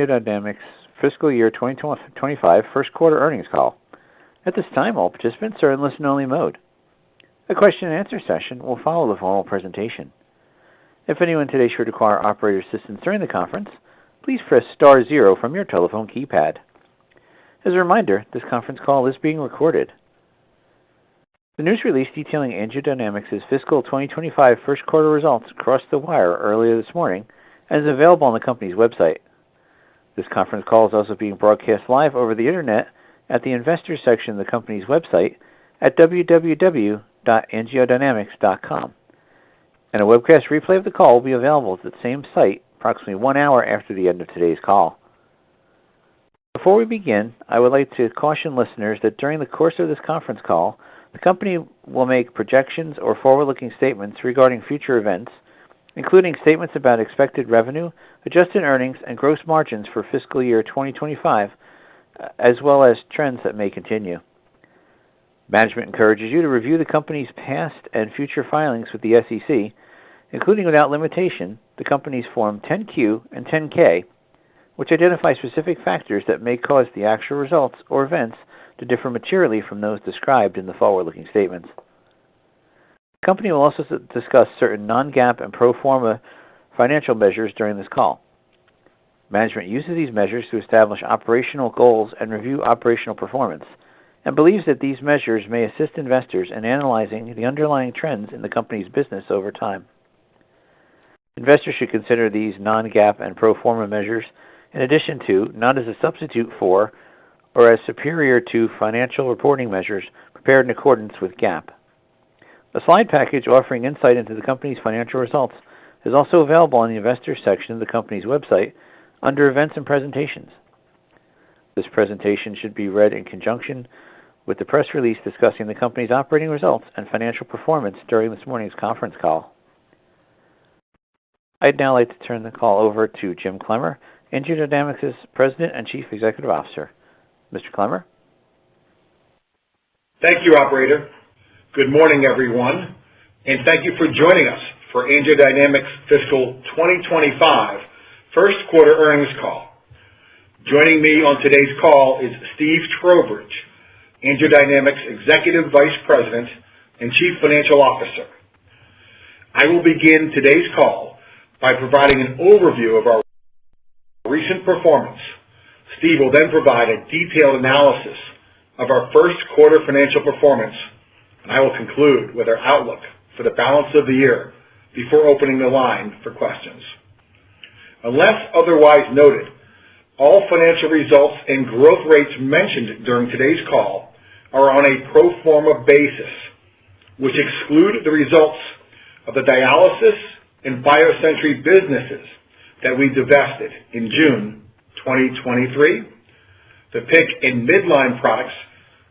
AngioDynamics Fiscal Year 2025 First Quarter Earnings Call. At this time, all participants are in listen-only mode. A question-and-answer session will follow the formal presentation. If anyone today should require operator assistance during the conference, please press star 0 from your telephone keypad. As a reminder, this conference call is being recorded. The news release detailing AngioDynamics' fiscal 2025 first quarter results crossed the wire earlier this morning and is available on the company's website. This conference call is also being broadcast live over the Internet at the Investors section of the company's website at www.angiodynamics.com. And a webcast replay of the call will be available at the same site approximately 1 hour after the end of today's call. Before we begin, I would like to caution listeners that during the course of this conference call, the company will make projections or forward-looking statements regarding future events, including statements about expected revenue, adjusted earnings, and gross margins for fiscal year 2025, as well as trends that may continue. Management encourages you to review the company's past and future filings with the SEC, including without limitation, the company's Form 10-Q and 10-K, which identify specific factors that may cause the actual results or events to differ materially from those described in the forward-looking statements. The company will also discuss certain non-GAAP and pro forma financial measures during this call. Management uses these measures to establish operational goals and review operational performance, and believes that these measures may assist investors in analyzing the underlying trends in the company's business over time. Investors should consider these non-GAAP and pro forma measures in addition to, not as a substitute for, or as superior to financial reporting measures prepared in accordance with GAAP. A slide package offering insight into the company's financial results is also available on the Investors section of the company's website under Events and Presentations. This presentation should be read in conjunction with the press release discussing the company's operating results and financial performance during this morning's conference call. I'd now like to turn the call over to Jim Clemmer, AngioDynamics' President and Chief Executive Officer. Mr. Clemmer? Thank you, Operator. Good morning, everyone, and thank you for joining us for AngioDynamics Fiscal 2025 First Quarter Earnings Call. Joining me on today's call is Steve Trowbridge, AngioDynamics Executive Vice President and Chief Financial Officer. I will begin today's call by providing an overview of our recent performance. Steve will then provide a detailed analysis of our first quarter financial performance, and I will conclude with our outlook for the balance of the year before opening the line for questions. Unless otherwise noted, all financial results and growth rates mentioned during today's call are on a pro forma basis, which exclude the results of the dialysis and BioSentry businesses that we divested in June 2023, the PIC and midline products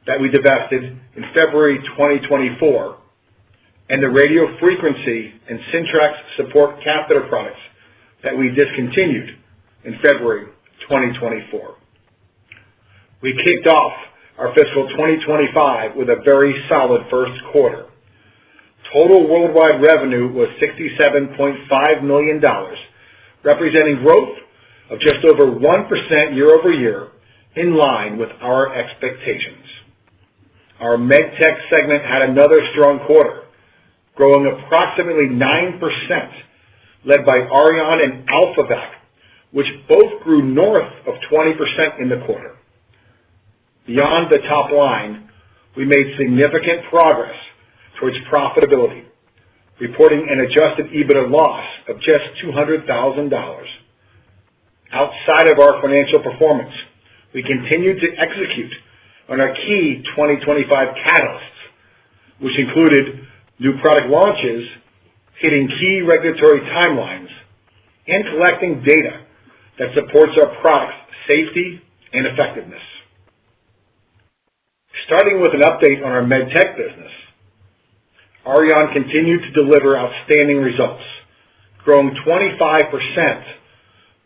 that we divested in February 2024, and the radiofrequency and Syntrax support catheter products that we discontinued in February 2024. We kicked off our fiscal 2025 with a very solid first quarter. Total worldwide revenue was $67.5 million, representing growth of just over 1% year over year, in line with our expectations. Our MedTech segment had another strong quarter, growing approximately 9%, led by Auryon and AlphaVac, which both grew north of 20% in the quarter. Beyond the top line, we made significant progress towards profitability, reporting an adjusted EBITDA loss of just $200,000. Outside of our financial performance, we continued to execute on our key 2025 catalysts, which included new product launches, hitting key regulatory timelines, and collecting data that supports our products' safety and effectiveness. Starting with an update on our MedTech business, Auryon continued to deliver outstanding results, growing 25%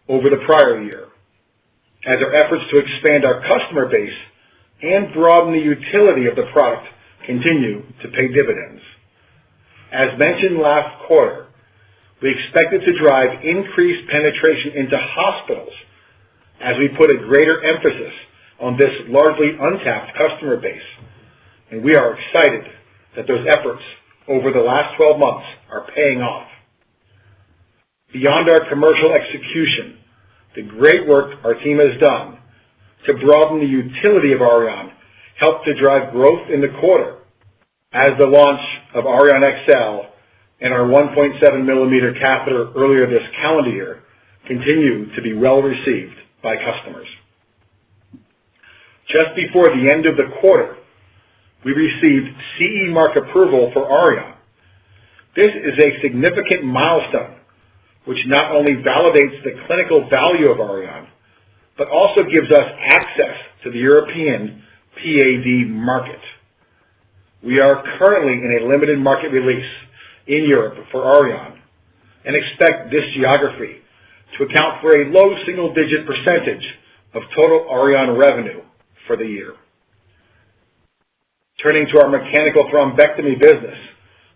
over the prior year, as our efforts to expand our customer base and broaden the utility of the product continue to pay dividends. As mentioned last quarter, we expected to drive increased penetration into hospitals as we put a greater emphasis on this largely untapped customer base, and we are excited that those efforts over the last 12 months are paying off. Beyond our commercial execution, the great work our team has done to broaden the utility of Auryon helped to drive growth in the quarter, as the launch of Auryon XL and our 1.7 millimeter catheter earlier this calendar year continue to be well received by customers. Just before the end of the quarter, we received CE mark approval for Auryon. This is a significant milestone which not only validates the clinical value of Auryon, but also gives us access to the European PAD market. We are currently in a limited market release in Europe for Auryon and expect this geography to account for a low single-digit percentage of total Auryon revenue for the year. Turning to our mechanical thrombectomy business,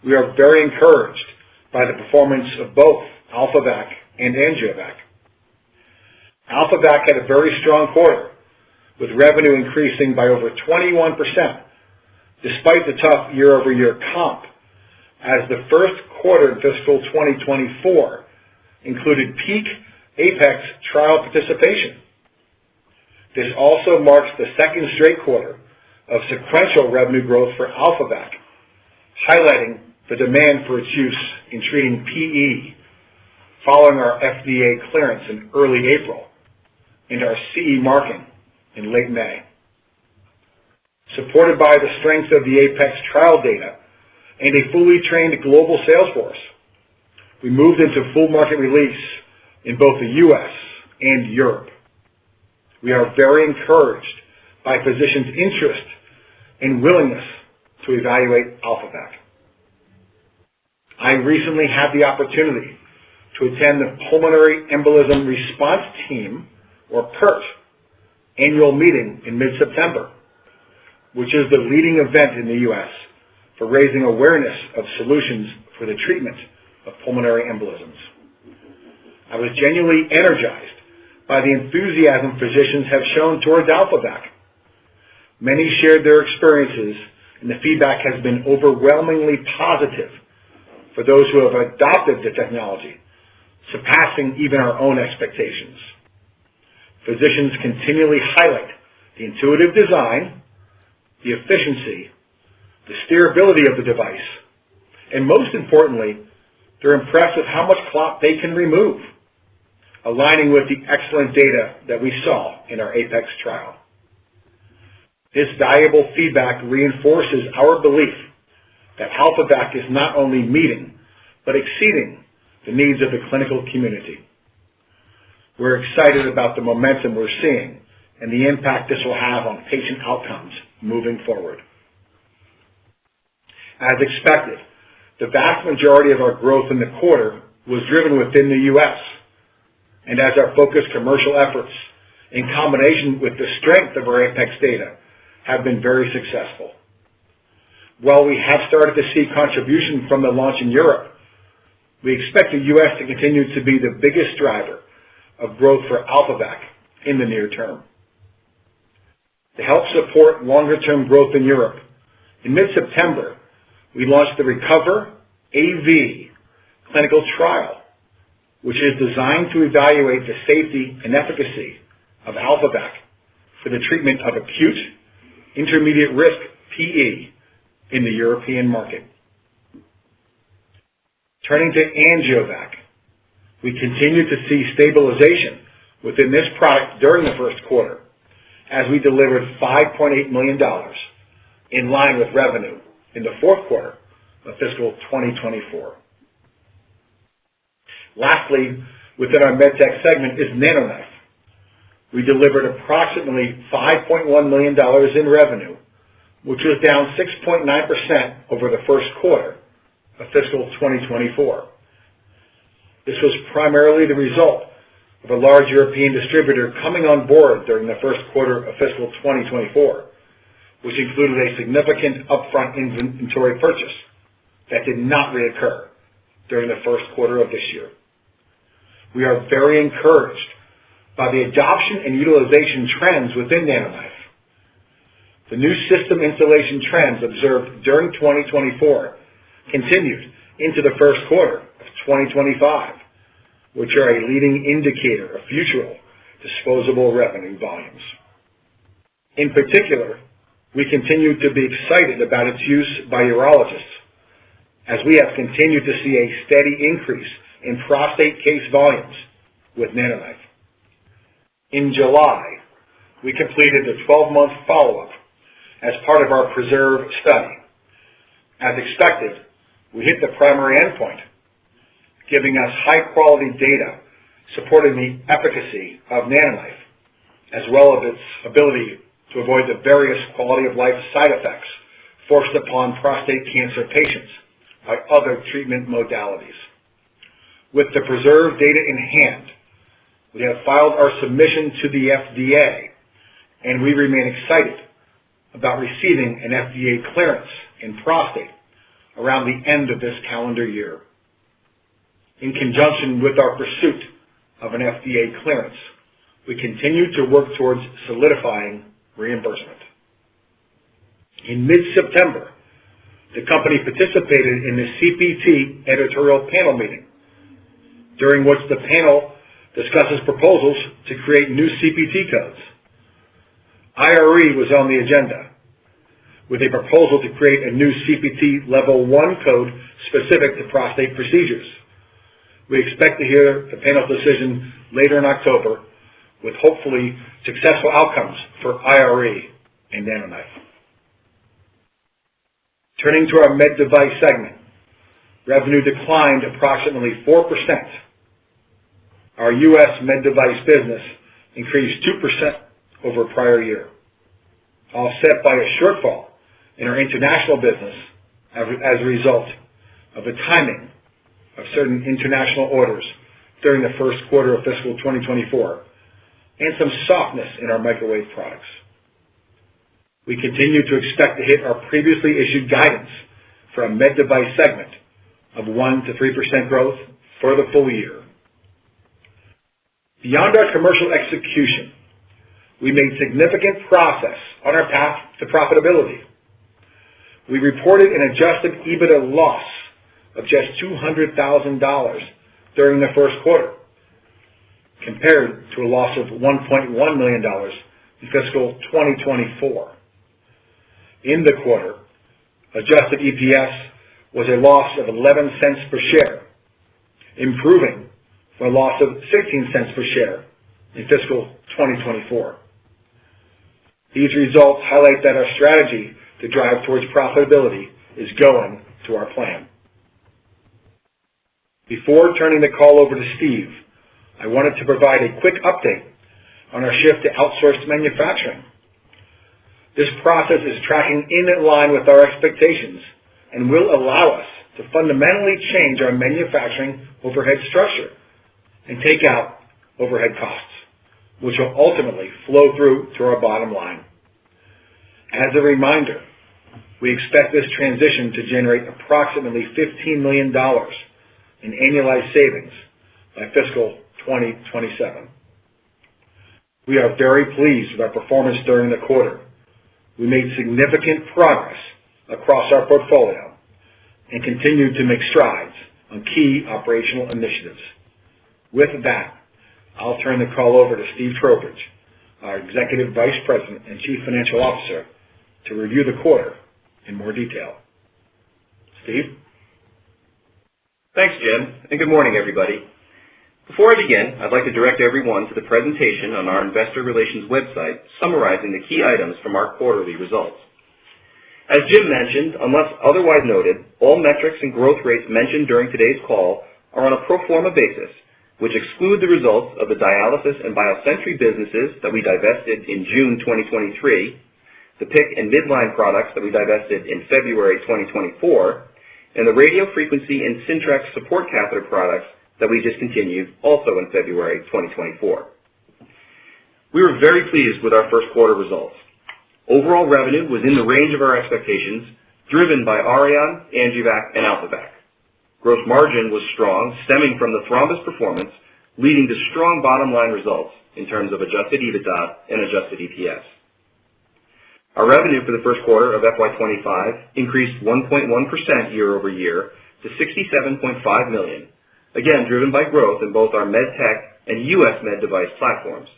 we are very encouraged by the performance of both AlphaVac and AngioVac. AlphaVac had a very strong quarter, with revenue increasing by over 21%, despite the tough year-over-year comp, as the first quarter in fiscal 2024 included peak APEX trial participation. This also marks the second straight quarter of sequential revenue growth for AlphaVac, highlighting the demand for its use in treating PE following our FDA clearance in early April and our CE marking in late May. Supported by the strength of the APEX trial data and a fully trained global sales force, we moved into full market release in both the U.S. and Europe. We are very encouraged by physicians' interest and willingness to evaluate AlphaVac. I recently had the opportunity to attend the Pulmonary Embolism Response Team, or PERT, annual meeting in mid-September, which is the leading event in the U.S. for raising awareness of solutions for the treatment of pulmonary embolisms. I was genuinely energized by the enthusiasm physicians have shown towards AlphaVac. Many shared their experiences, and the feedback has been overwhelmingly positive for those who have adopted the technology, surpassing even our own expectations. Physicians continually highlight the intuitive design, the efficiency, the steerability of the device, and most importantly, they're impressed with how much clot they can remove, aligning with the excellent data that we saw in our APEX trial. This valuable feedback reinforces our belief that AlphaVac is not only meeting, but exceeding the needs of the clinical community. We're excited about the momentum we're seeing and the impact this will have on patient outcomes moving forward. As expected, the vast majority of our growth in the quarter was driven within the U.S., and as our focused commercial efforts, in combination with the strength of our APEX data, have been very successful. While we have started to see contribution from the launch in Europe, we expect the U.S. to continue to be the biggest driver of growth for AlphaVac in the near term. To help support longer-term growth in Europe, in mid-September, we launched the RECOVER AV clinical trial, which is designed to evaluate the safety and efficacy of AlphaVac for the treatment of acute, intermediate risk PE in the European market. Turning to AngioVac, we continue to see stabilization within this product during the first quarter, as we delivered $5.8 million in line with revenue in the fourth quarter of fiscal 2024. Lastly, within our MedTech segment is NanoKnife. We delivered approximately $5.1 million in revenue, which was down 6.9% over the first quarter of fiscal 2024. This was primarily the result of a large European distributor coming on board during the first quarter of fiscal 2024, which included a significant upfront inventory purchase that did not reoccur during the first quarter of this year. We are very encouraged by the adoption and utilization trends within NanoKnife. The new system installation trends observed during 2024 continued into the first quarter of 2025, which are a leading indicator of future disposable revenue volumes. In particular, we continue to be excited about its use by urologists, as we have continued to see a steady increase in prostate case volumes with NanoKnife. In July, we completed the 12-month follow-up as part of our PRESERVE study. As expected, we hit the primary endpoint, giving us high-quality data supporting the efficacy of NanoKnife, as well as its ability to avoid the various quality of life side effects forced upon prostate cancer patients by other treatment modalities. With the PRESERVE data in hand, we have filed our submission to the FDA, and we remain excited about receiving an FDA clearance in prostate around the end of this calendar year. In conjunction with our pursuit of an FDA clearance, we continue to work towards solidifying reimbursement. In mid-September, the company participated in the CPT editorial panel meeting, during which the panel discusses proposals to create new CPT codes. IRE was on the agenda, with a proposal to create a new CPT Level 1 code specific to prostate procedures. We expect to hear the panel's decision later in October, with hopefully successful outcomes for IRE and NanoKnife. Turning to our med device segment, revenue declined approximately 4%. Our U.S. med device business increased 2% over prior year, offset by a shortfall in our international business as a result of the timing of certain international orders during the first quarter of fiscal 2024 and some softness in our microwave products. We continue to expect to hit our previously issued guidance for a med device segment of 1 to 3% growth for the full year. Beyond our commercial execution, we made significant progress on our path to profitability. We reported an adjusted EBITDA loss of just $200,000 during the first quarter, compared to a loss of $1.1 million in fiscal 2024. In the quarter, adjusted EPS was a loss of 11 cents per share, improving from a loss of 16 cents per share in fiscal 2024. These results highlight that our strategy to drive towards profitability is going to our plan. Before turning the call over to Steve, I wanted to provide a quick update on our shift to outsourced manufacturing. This process is tracking in line with our expectations and will allow us to fundamentally change our manufacturing overhead structure and take out overhead costs, which will ultimately flow through to our bottom line. As a reminder, we expect this transition to generate approximately $15 million in annualized savings by fiscal 2027. We are very pleased with our performance during the quarter. We made significant progress across our portfolio and continue to make strides on key operational initiatives. With that, I'll turn the call over to Steve Trowbridge, our Executive Vice President and Chief Financial Officer, to review the quarter in more detail. Steve? Thanks, Jim, and good morning, everybody. Before I begin, I'd like to direct everyone to the presentation on our Investor Relations website summarizing the key items from our quarterly results. As Jim mentioned, unless otherwise noted, all metrics and growth rates mentioned during today's call are on a pro forma basis, which exclude the results of the dialysis and BioSentry businesses that we divested in June 2023, the PICC and midline products that we divested in February 2024, and the radiofrequency and Syntrax support catheter products that we discontinued also in February 2024. We were very pleased with our first quarter results. Overall revenue was in the range of our expectations, driven by Auryon, AngioVac, and AlphaVac. Gross margin was strong, stemming from the thrombus performance, leading to strong bottom line results in terms of adjusted EBITDA and adjusted EPS. Our revenue for the first quarter of FY25 increased 1.1% year over year to $67.5 million, again driven by growth in both our MedTech and U.S. med device platforms.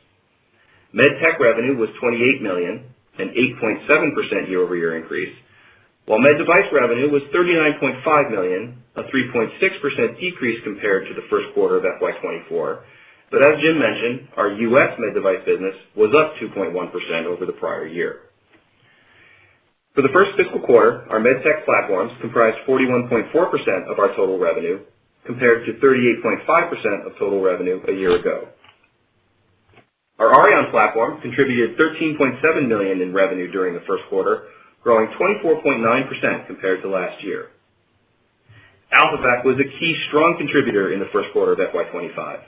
MedTech revenue was $28 million, an 8.7% year-over-year increase, while med device revenue was $39.5 million, a 3.6% decrease compared to the first quarter of FY24. But as Jim mentioned, our U.S. med device business was up 2.1% over the prior year. For the first fiscal quarter, our MedTech platforms comprised 41.4% of our total revenue, compared to 38.5% of total revenue a year ago. Our Auryon platform contributed $13.7 million in revenue during the first quarter, growing 24.9% compared to last year. AlphaVac was a key strong contributor in the first quarter of FY25.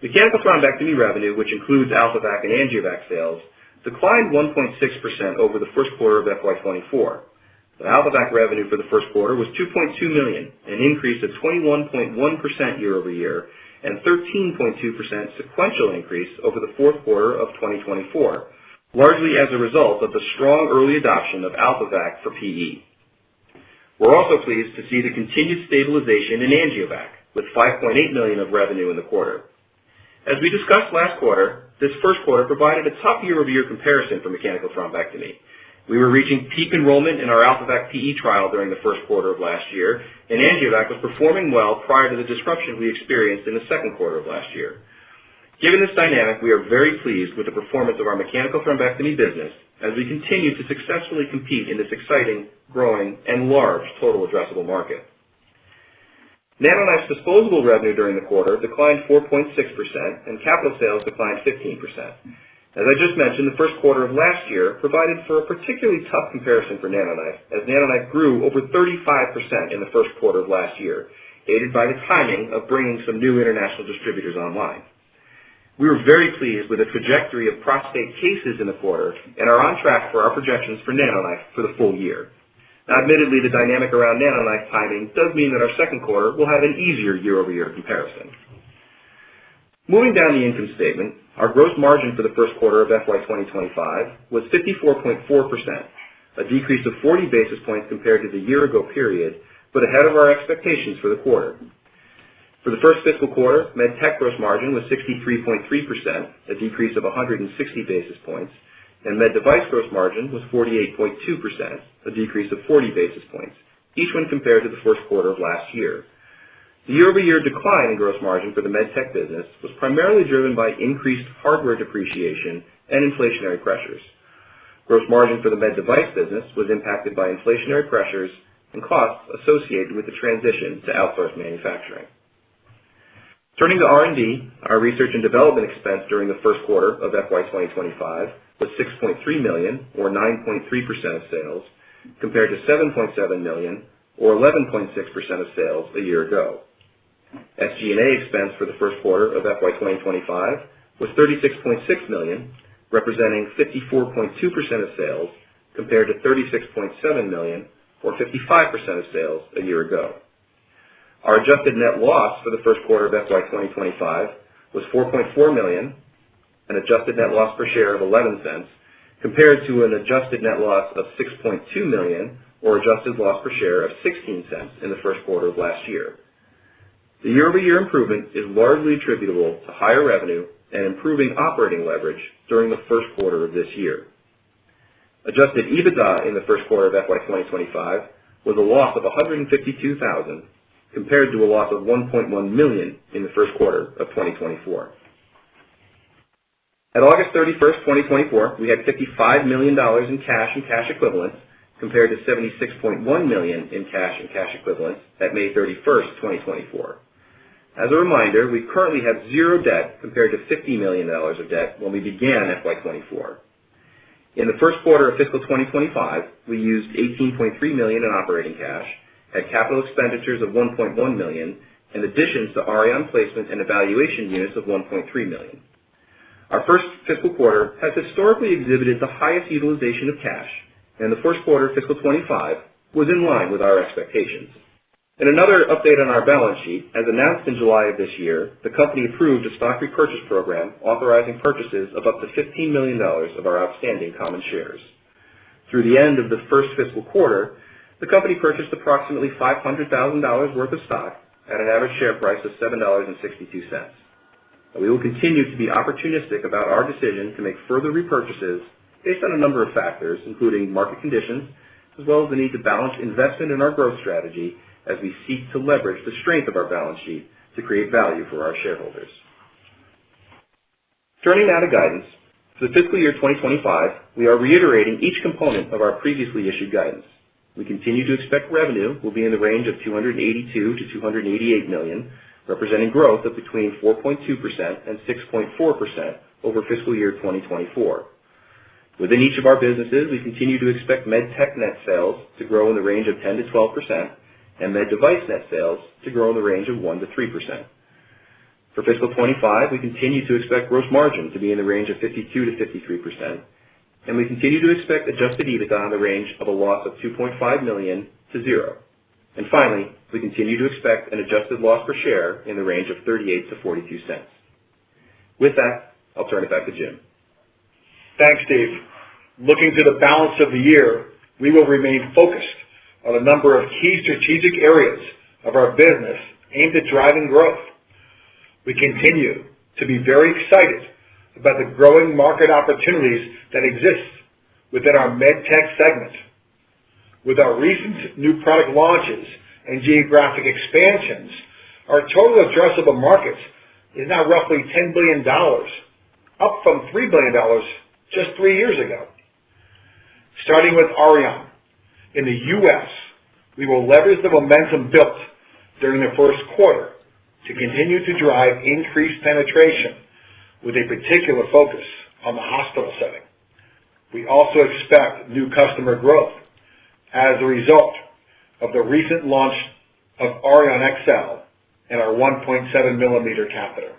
Mechanical thrombectomy revenue, which includes AlphaVac and AngioVac sales, declined 1.6% over the first quarter of FY24. The AlphaVac revenue for the first quarter was $2.2 million, an increase of 21.1% year over year, and 13.2% sequential increase over the fourth quarter of 2024, largely as a result of the strong early adoption of AlphaVac for PE. We're also pleased to see the continued stabilization in AngioVac, with $5.8 million of revenue in the quarter. As we discussed last quarter, this first quarter provided a tough year-over-year comparison for mechanical thrombectomy. We were reaching peak enrollment in our AlphaVac PE trial during the first quarter of last year, and AngioVac was performing well prior to the disruption we experienced in the second quarter of last year. Given this dynamic, we are very pleased with the performance of our mechanical thrombectomy business as we continue to successfully compete in this exciting, growing, and large total addressable market. NanoKnife's disposable revenue during the quarter declined 4.6%, and capital sales declined 15%. As I just mentioned, the first quarter of last year provided for a particularly tough comparison for NanoKnife, as NanoKnife grew over 35% in the first quarter of last year, aided by the timing of bringing some new international distributors online. We were very pleased with the trajectory of prostate cases in the quarter and are on track for our projections for NanoKnife for the full year. Now, admittedly, the dynamic around NanoKnife timing does mean that our second quarter will have an easier year-over-year comparison. Moving down the income statement, our gross margin for the first quarter of FY2025 was 54.4%, a decrease of 40 basis points compared to the year-ago period, but ahead of our expectations for the quarter. For the first fiscal quarter, MedTech gross margin was 63.3%, a decrease of 160 basis points, and Med Device gross margin was 48.2%, a decrease of 40 basis points, each one compared to the first quarter of last year. The year-over-year decline in gross margin for the MedTech business was primarily driven by increased hardware depreciation and inflationary pressures. Gross margin for the Med Device business was impacted by inflationary pressures and costs associated with the transition to outsourced manufacturing. Turning to R&D, our research and development expense during the first quarter of FY2025 was $6.3 million, or 9.3% of sales, compared to $7.7 million, or 11.6% of sales a year ago. SG&A expense for the first quarter of FY2025 was $36.6 million, representing 54.2% of sales, compared to $36.7 million, or 55% of sales a year ago. Our adjusted net loss for the first quarter of FY2025 was $4.4 million, an adjusted net loss per share of 11 cents, compared to an adjusted net loss of $6.2 million, or adjusted loss per share of 16 cents in the first quarter of last year. The year-over-year improvement is largely attributable to higher revenue and improving operating leverage during the first quarter of this year. Adjusted EBITDA in the first quarter of FY2025 was a loss of $152,000, compared to a loss of $1.1 million in the first quarter of 2024. At August 31st, 2024, we had $55 million in cash and cash equivalents, compared to $76.1 million in cash and cash equivalents at May 31st, 2024. As a reminder, we currently have zero debt compared to $50 million of debt when we began FY24. In the first quarter of fiscal 2025, we used $18.3 million in operating cash, had capital expenditures of $1.1 million, and additions to Auryon placement and evaluation units of $1.3 million. Our first fiscal quarter has historically exhibited the highest utilization of cash, and the first quarter of fiscal 25 was in line with our expectations. In another update on our balance sheet, as announced in July of this year, the company approved a stock repurchase program authorizing purchases of up to $15 million of our outstanding common shares. Through the end of the first fiscal quarter, the company purchased approximately $500,000 worth of stock at an average share price of $7.62. We will continue to be opportunistic about our decision to make further repurchases based on a number of factors, including market conditions, as well as the need to balance investment in our growth strategy as we seek to leverage the strength of our balance sheet to create value for our shareholders. Turning now to guidance, for the fiscal year 2025, we are reiterating each component of our previously issued guidance. We continue to expect revenue will be in the range of $282 to $288 million, representing growth of between 4.2% and 6.4% over fiscal year 2024. Within each of our businesses, we continue to expect MedTech net sales to grow in the range of 10 to 12%, and Med Device net sales to grow in the range of 1 to 3%. For fiscal 25, we continue to expect gross margin to be in the range of 52 to 53%, and we continue to expect adjusted EBITDA in the range of a loss of $2.5 million to $0. And finally, we continue to expect an adjusted loss per share in the range of 38 to 42 cents. With that, I'll turn it back to Jim. Thanks, Steve. Looking to the balance of the year, we will remain focused on a number of key strategic areas of our business aimed at driving growth. We continue to be very excited about the growing market opportunities that exist within our MedTech segment. With our recent new product launches and geographic expansions, our total addressable markets is now roughly $10 billion, up from $3 billion just 3 years ago. Starting with Auryon, in the U.S., we will leverage the momentum built during the first quarter to continue to drive increased penetration with a particular focus on the hospital setting. We also expect new customer growth as a result of the recent launch of Auryon XL and our 1.7 millimeter catheter.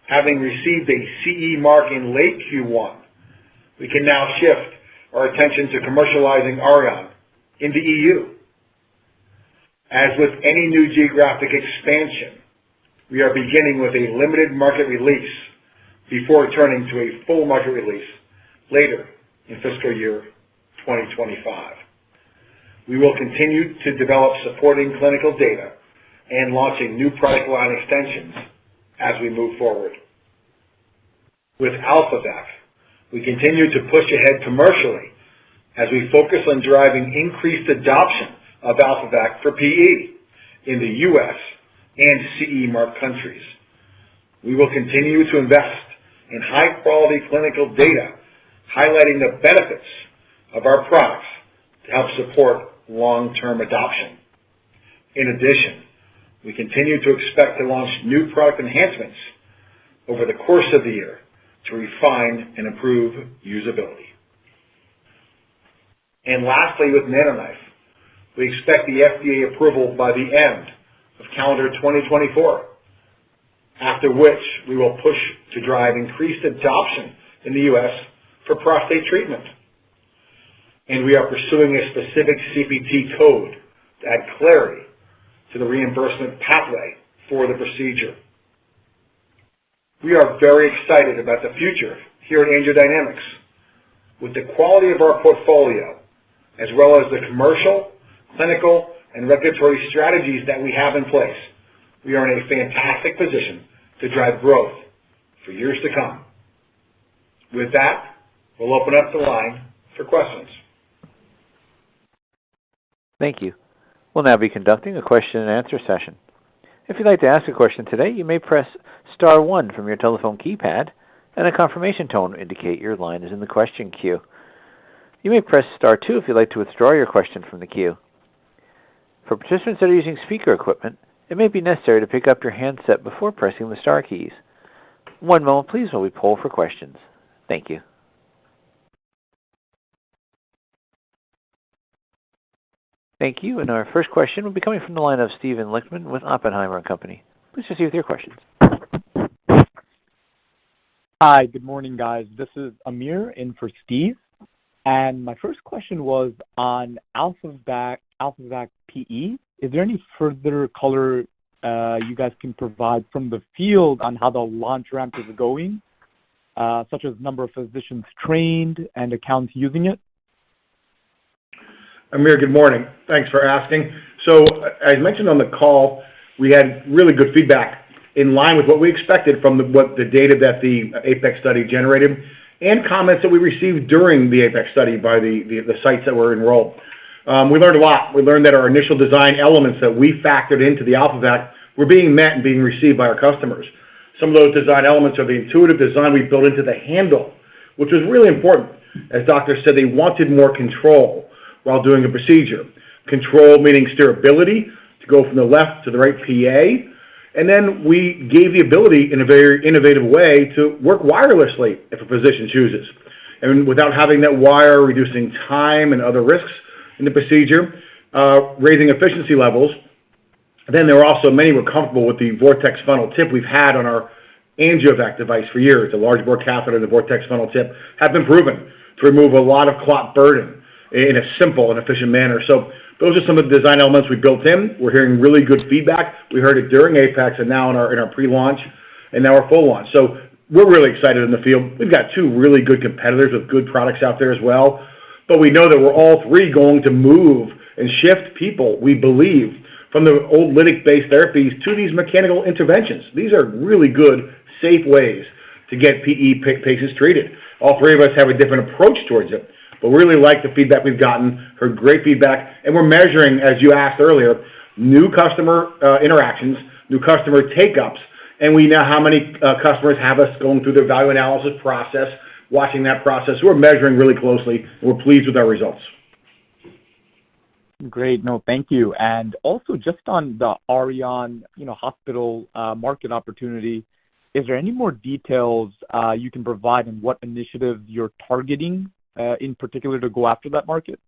Having received a CE mark in late Q1, we can now shift our attention to commercializing Auryon in the EU. As with any new geographic expansion, we are beginning with a limited market release before turning to a full market release later in fiscal year 2025. We will continue to develop supporting clinical data and launching new product line extensions as we move forward. With AlphaVac, we continue to push ahead commercially as we focus on driving increased adoption of AlphaVac for PE in the U.S. and CE mark countries. We will continue to invest in high-quality clinical data highlighting the benefits of our products to help support long-term adoption. In addition, we continue to expect to launch new product enhancements over the course of the year to refine and improve usability. And lastly, with NanoKnife, we expect the FDA approval by the end of calendar 2024, after which we will push to drive increased adoption in the U.S. for prostate treatment. And we are pursuing a specific CPT code to add clarity to the reimbursement pathway for the procedure. We are very excited about the future here at AngioDynamics. With the quality of our portfolio, as well as the commercial, clinical, and regulatory strategies that we have in place, we are in a fantastic position to drive growth for years to come. With that, we'll open up the line for questions. Thank you. We'll now be conducting a question and answer session. If you'd like to ask a question today, you may press star 1 from your telephone keypad, and a confirmation tone will indicate your line is in the question queue. You may press star 2 if you'd like to withdraw your question from the queue. For participants that are using speaker equipment, it may be necessary to pick up your handset before pressing the star keys. One moment, please, while we poll for questions. Thank you. Thank you. And our first question will be coming from the line of Steven Lichtman with Oppenheimer & Company. Please proceed with your questions. Hi, good morning, guys. This is Amir in for Steve. And my first question was on AlphaVac PE. is there any further color you guys can provide from the field on how the launch ramp is going, such as number of physicians trained and accounts using it? Amir, good morning. Thanks for asking. So, as mentioned on the call, we had really good feedback in line with what we expected from the data that the APEX study generated and comments that we received during the APEX study by the sites that were enrolled. We learned a lot. We learned that our initial design elements that we factored into the AlphaVac were being met and being received by our customers. Some of those design elements are the intuitive design we built into the handle, which was really important. As doctors said, they wanted more control while doing a procedure. Control meaning steerability, to go from the left to the right PA. And then we gave the ability in a very innovative way to work wirelessly if a physician chooses. And without having that wire, reducing time and other risks in the procedure, raising efficiency levels. Then there were also many were comfortable with the vortex funnel tip we've had on our AngioVac device for years. The large bore catheter and the vortex funnel tip have been proven to remove a lot of clot burden in a simple and efficient manner. So those are some of the design elements we built in. We're hearing really good feedback. We heard it during APEX and now in our pre-launch and now our full launch. So we're really excited in the field. We've got two really good competitors with good products out there as well. But we know that we're all three going to move and shift people, we believe, from the old lytic-based therapies to these mechanical interventions. These are really good, safe ways to get PE patients treated. All three of us have a different approach towards it. But we really like the feedback we've gotten, heard great feedback, and we're measuring, as you asked earlier, new customer interactions, new customer take-ups, and we know how many customers have us going through their value analysis process, watching that process. We're measuring really closely, and we're pleased with our results. Great. No, thank you. And also just on the Auryon, hospital market opportunity, is there any more details you can provide on what initiatives you're targeting in particular to go after that market?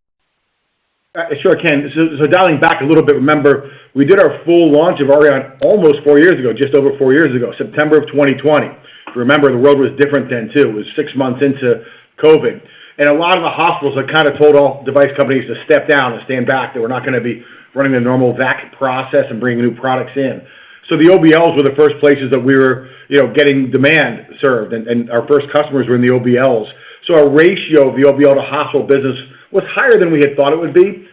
I sure can. So dialing back a little bit, remember, we did our full launch of Auryon almost 4 years ago, just over 4 years ago, September of 2020. Remember, the world was different then, too. It was 6 months into COVID. And a lot of the hospitals had kind of told all device companies to step down and stand back, that we're not going to be running the normal VAC process and bringing new products in. So the OBLs were the first places that we were, getting demand served, and our first customers were in the OBLs. So our ratio of the OBL to hospital business was higher than we had thought it would be.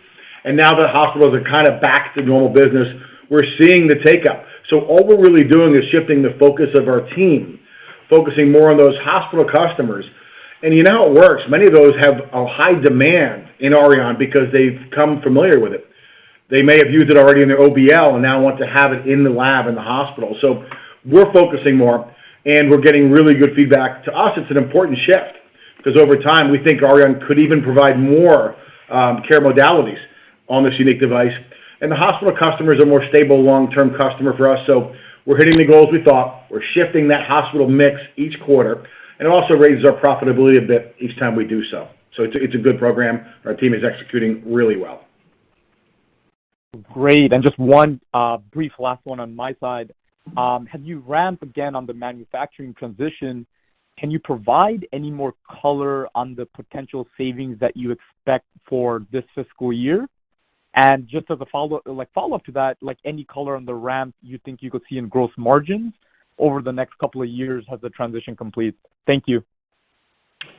And now that hospitals are kind of back to normal business, we're seeing the take-up. So all we're really doing is shifting the focus of our team, focusing more on those hospital customers. And you know how it works. Many of those have a high demand in Auryon because they've come familiar with it. They may have used it already in their OBL and now want to have it in the lab in the hospital. So we're focusing more, and we're getting really good feedback. To us, it's an important shift because over time, we think Auryon could even provide more care modalities on this unique device. And the hospital customers are more stable, long-term customer for us. So we're hitting the goals we thought. We're shifting that hospital mix each quarter. And it also raises our profitability a bit each time we do so. So it's a good program. Our team is executing really well. Great. And just one brief last one on my side. Have you ramped again on the manufacturing transition? Can you provide any more color on the potential savings that you expect for this fiscal year? And just as a follow-up to that, any color on the ramp you think you could see in gross margins over the next couple of years as the transition completes? Thank you.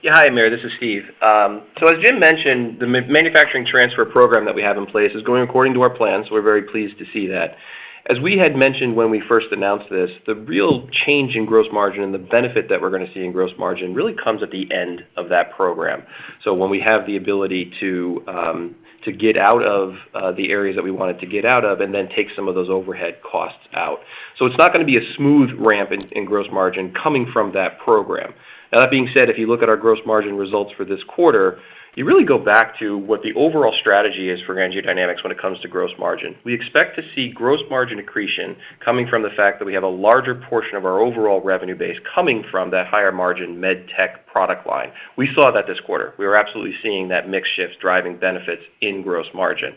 Yeah, hi, Amir. This is Steve. So as Jim mentioned, the manufacturing transfer program that we have in place is going according to our plans. So we're very pleased to see that. As we had mentioned when we first announced this, the real change in gross margin and the benefit that we're going to see in gross margin really comes at the end of that program. So when we have the ability to get out of the areas that we wanted to get out of and then take some of those overhead costs out. So it's not going to be a smooth ramp in gross margin coming from that program. Now, that being said, if you look at our gross margin results for this quarter, you really go back to what the overall strategy is for AngioDynamics when it comes to gross margin. We expect to see gross margin accretion coming from the fact that we have a larger portion of our overall revenue base coming from that higher margin med tech product line. We saw that this quarter. We were absolutely seeing that mix shift driving benefits in gross margin.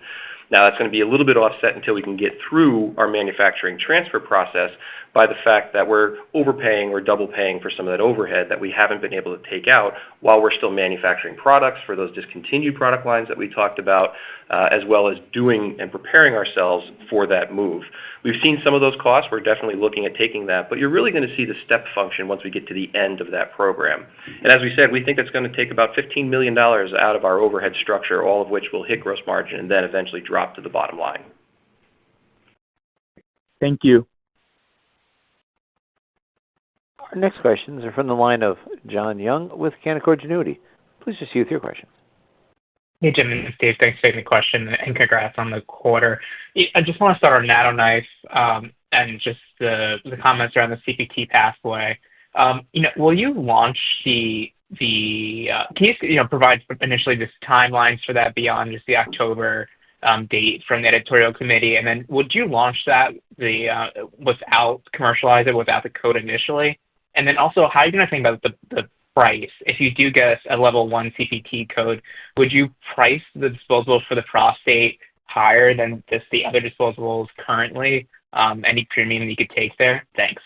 Now, that's going to be a little bit offset until we can get through our manufacturing transfer process by the fact that we're overpaying or double paying for some of that overhead that we haven't been able to take out while we're still manufacturing products for those discontinued product lines that we talked about, as well as doing and preparing ourselves for that move. We've seen some of those costs. We're definitely looking at taking that, but you're really going to see the step function once we get to the end of that program. And as we said, we think it's going to take about $15 million out of our overhead structure, all of which will hit gross margin and then eventually drop to the bottom line. Thank you. Our next questions are from the line of John Young with Canaccord Genuity. Please proceed with your question. Hey, Jim and Steve. Thanks for taking the question, and congrats on the quarter. I just want to start on NanoKnife and just the comments around the CPT pathway. Will you launch can you provide initially just timelines for that beyond just the October date from the editorial committee, and then would you launch that commercialize it without the code initially? And then also, how are you going to think about the price? If you do get a level 1 CPT code, would you price the disposables for the prostate higher than just the other disposables currently? Any premium you could take there? Thanks.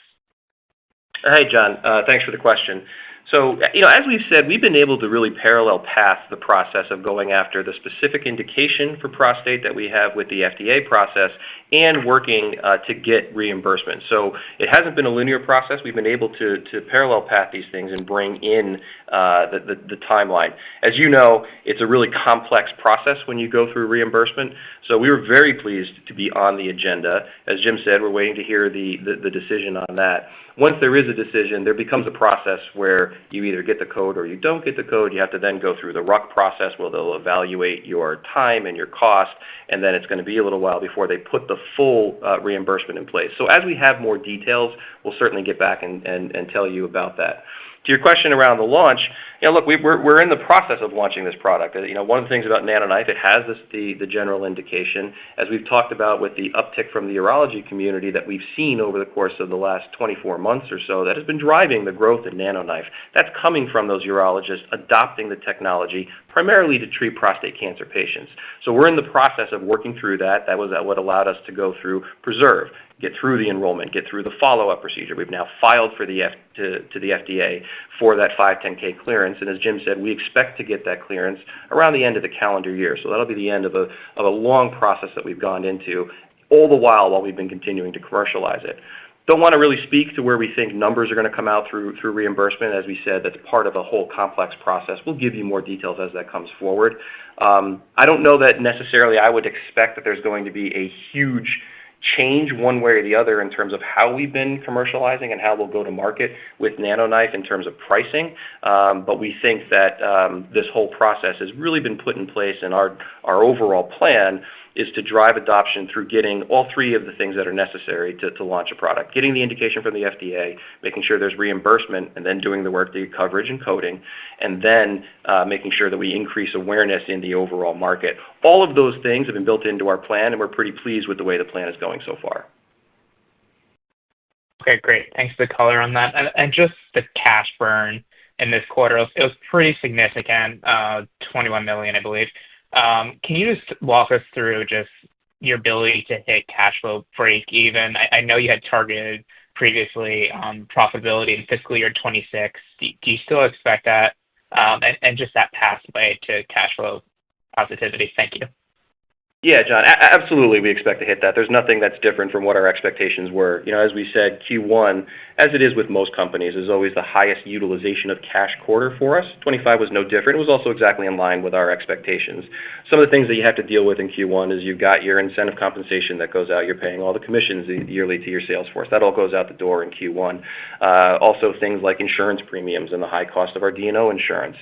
Hey, John. Thanks for the question. So, as we've said, we've been able to really parallel path the process of going after the specific indication for prostate that we have with the FDA process and working to get reimbursement. So it hasn't been a linear process. We've been able to parallel path these things and bring in the timeline. As you know, it's a really complex process when you go through reimbursement. So we were very pleased to be on the agenda. As Jim said, we're waiting to hear the decision on that. Once there is a decision, there becomes a process where you either get the code or you don't get the code. You have to then go through the RUC process where they'll evaluate your time and your cost, and then it's going to be a little while before they put the full reimbursement in place. So as we have more details, we'll certainly get back and tell you about that. To your question around the launch, look, we're in the process of launching this product. One of the things about NanoKnife, it has the general indication. As we've talked about with the uptick from the urology community that we've seen over the course of the last 24 months or so, that has been driving the growth in NanoKnife. That's coming from those urologists adopting the technology primarily to treat prostate cancer patients. So we're in the process of working through that. That was what allowed us to go through PRESERVE, get through the enrollment, get through the follow-up procedure. We've now filed for to the FDA for that 510K clearance, and as Jim said, we expect to get that clearance around the end of the calendar year. So that'll be the end of a long process that we've gone into, all the while we've been continuing to commercialize it. Don't want to really speak to where we think numbers are going to come out through reimbursement. As we said, that's part of a whole complex process. We'll give you more details as that comes forward. I don't know that necessarily I would expect that there's going to be a huge change one way or the other in terms of how we've been commercializing and how we'll go to market with NanoKnife in terms of pricing. But we think that this whole process has really been put in place, and our overall plan is to drive adoption through getting all three of the things that are necessary to launch a product. Getting the indication from the FDA, making sure there's reimbursement, and then doing the work, the coverage and coding, and then making sure that we increase awareness in the overall market. All of those things have been built into our plan, and we're pretty pleased with the way the plan is going so far. Okay, great. Thanks for the color on that. And just the cash burn in this quarter, it was pretty significant, $21 million, I believe. Can you just walk us through just your ability to hit cash flow break even? I know you had targeted previously profitability in fiscal year 26. Do you still expect that? And just that pathway to cash flow positivity. Thank you. Yeah, John, absolutely we expect to hit that. There's nothing that's different from what our expectations were. As we said, Q1, as it is with most companies, is always the highest utilization of cash quarter for us. 25 was no different. It was also exactly in line with our expectations. Some of the things that you have to deal with in Q1 is you've got your incentive compensation that goes out. You're paying all the commissions yearly to your sales force. That all goes out the door in Q1. Also things like insurance premiums and the high cost of our D&O insurance.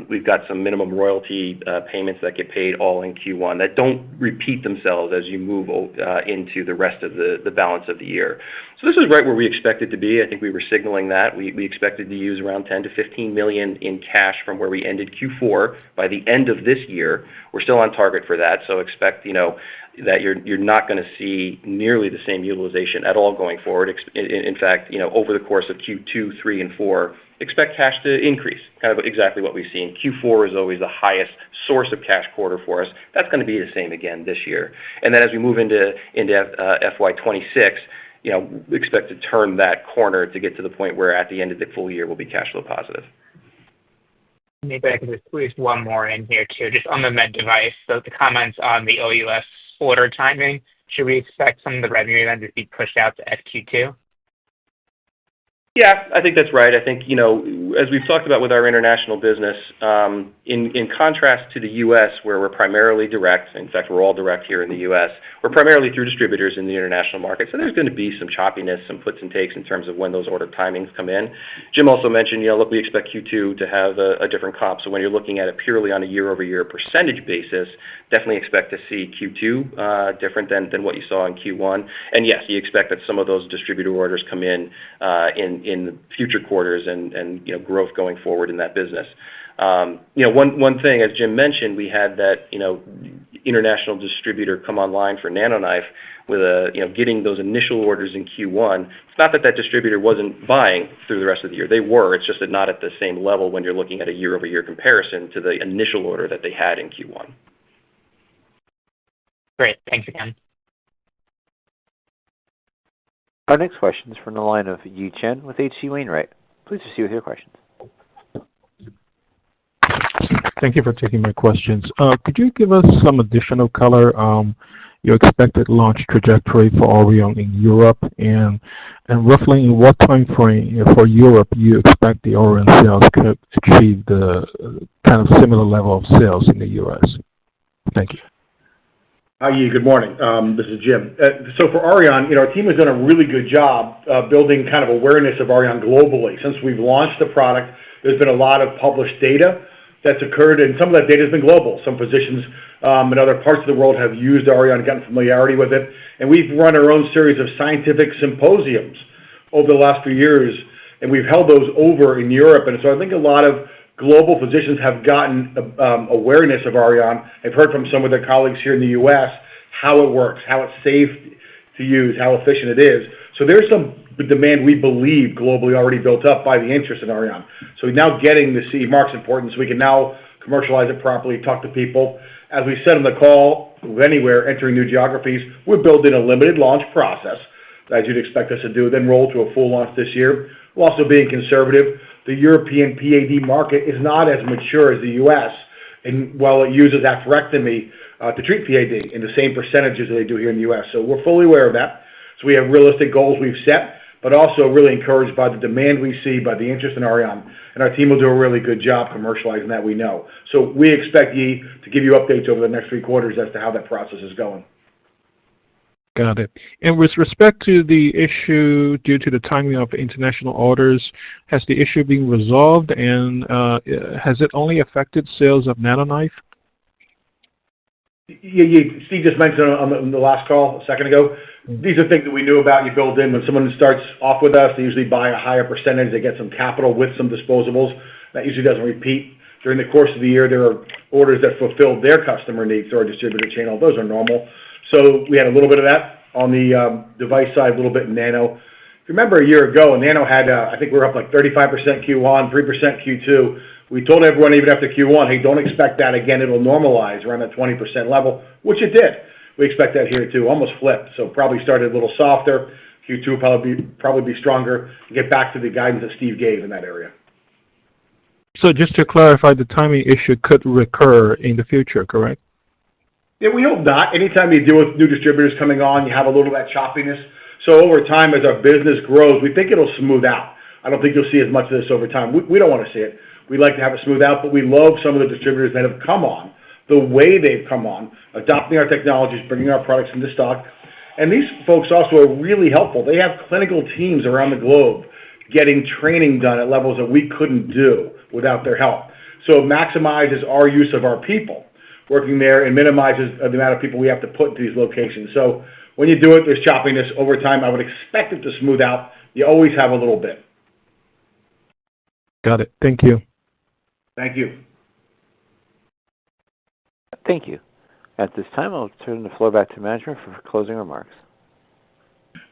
We've got some minimum royalty payments that get paid all in Q1 that don't repeat themselves as you move into the rest of the balance of the year. So this is right where we expected to be. I think we were signaling that. We expected to use around $10 to $15 million in cash from where we ended Q4 by the end of this year. We're still on target for that, so expect that you're not going to see nearly the same utilization at all going forward. In fact, over the course of Q2, 3, and 4, expect cash to increase, kind of exactly what we've seen. Q4 is always the highest source of cash quarter for us. That's going to be the same again this year. And then as we move into FY26, expect to turn that corner to get to the point where at the end of the full year we'll be cash flow positive. Maybe I could just squeeze one more in here too, just on the med device. So the comments on the OUS order timing, should we expect some of the revenue then to be pushed out to FQ2? Yeah, I think that's right. I think, as we've talked about with our international business, in contrast to the U.S. where we're primarily direct, in fact, we're all direct here in the U.S., we're primarily through distributors in the international market. So there's going to be some choppiness, some puts and takes in terms of when those order timings come in. Jim also mentioned, look, we expect Q2 to have a different comp. So when you're looking at it purely on a year-over-year percentage basis, definitely expect to see Q2 different than what you saw in Q1. And yes, you expect that some of those distributor orders come in the future quarters and growth going forward in that business. One thing, as Jim mentioned, we had that international distributor come online for NanoKnife with getting those initial orders in Q1. It's not that distributor wasn't buying through the rest of the year. They were. It's just that not at the same level when you're looking at a year-over-year comparison to the initial order that they had in Q1. Great. Thanks again. Our next question is from the line of Yi Chen with H.C. Wainwright. Please proceed with your questions. Thank you for taking my questions. Could you give us some additional color on your expected launch trajectory for Auryon in Europe, and roughly in what time frame for Europe you expect the Auryon sales could achieve the kind of similar level of sales in the U.S.? Thank you. Hi, Yi. Good morning. This is Jim. So for Auryon, our team has done a really good job building kind of awareness of Auryon globally. Since we've launched the product, there's been a lot of published data that's occurred, and some of that data has been global. Some physicians in other parts of the world have used Auryon, gotten familiarity with it, and we've run our own series of scientific symposiums over the last few years, and we've held those over in Europe. And so I think a lot of global physicians have gotten awareness of Auryon. I've heard from some of their colleagues here in the U.S. how it works, how it's safe to use, how efficient it is. So there's some demand we believe globally already built up by the interest in Auryon. So now getting the CE mark's important, so we can now commercialize it properly, talk to people. As we said on the call, anywhere entering new geographies, we're building a limited launch process, as you'd expect us to do, then roll to a full launch this year. We're also being conservative. The European PAD market is not as mature as the U.S., and while it uses atherectomy to treat PAD in the same percentages that they do here in the U.S. So we're fully aware of that. So we have realistic goals we've set, but also really encouraged by the demand we see, by the interest in Auryon, and our team will do a really good job commercializing that, we know. So we expect Yi to give you updates over the next 3 quarters as to how that process is going. Got it. And with respect to the issue due to the timing of international orders, has the issue been resolved, and has it only affected sales of NanoKnife? Yeah, Steve just mentioned on the last call a second ago, these are things that we knew about. You build in when someone starts off with us, they usually buy a higher percentage. They get some capital with some disposables. That usually doesn't repeat. During the course of the year, there are orders that fulfill their customer needs through our distributor channel. Those are normal. So we had a little bit of that on the device side, a little bit in Nano. If you remember a year ago, Nano had, I think we were up like 35% Q1, 3% Q2. We told everyone even after Q1, hey, don't expect that again. It'll normalize around that 20% level, which it did. We expect that here too, almost flipped. So probably started a little softer. Q2 will probably be stronger and get back to the guidance that Steve gave in that area. So just to clarify, the timing issue could recur in the future, correct? Yeah, we hope not. Anytime you deal with new distributors coming on, you have a little of that choppiness. So over time, as our business grows, we think it'll smooth out. I don't think you'll see as much of this over time. We don't want to see it. We'd like to have it smooth out, but we love some of the distributors that have come on, the way they've come on, adopting our technologies, bringing our products into stock. And these folks also are really helpful. They have clinical teams around the globe getting training done at levels that we couldn't do without their help. So it maximizes our use of our people working there and minimizes the amount of people we have to put into these locations. So when you do it, there's choppiness over time. I would expect it to smooth out. You always have a little bit. Got it. Thank you. Thank you. Thank you. At this time, I'll turn the floor back to management for closing remarks.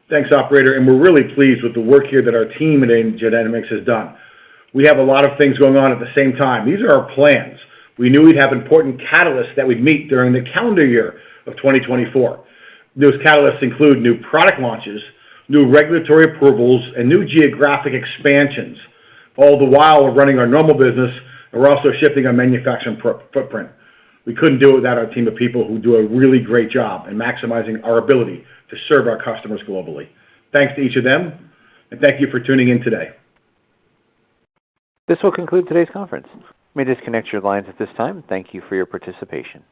Thanks, operator. And we're really pleased with the work here that our team at AngioDynamics has done. We have a lot of things going on at the same time. These are our plans. We knew we'd have important catalysts that we'd meet during the calendar year of 2024. Those catalysts include new product launches, new regulatory approvals, and new geographic expansions. All the while, we're running our normal business, and we're also shifting our manufacturing footprint. We couldn't do it without our team of people who do a really great job in maximizing our ability to serve our customers globally. Thanks to each of them, and thank you for tuning in today. This will conclude today's conference. You may disconnect your lines at this time. Thank you for your participation.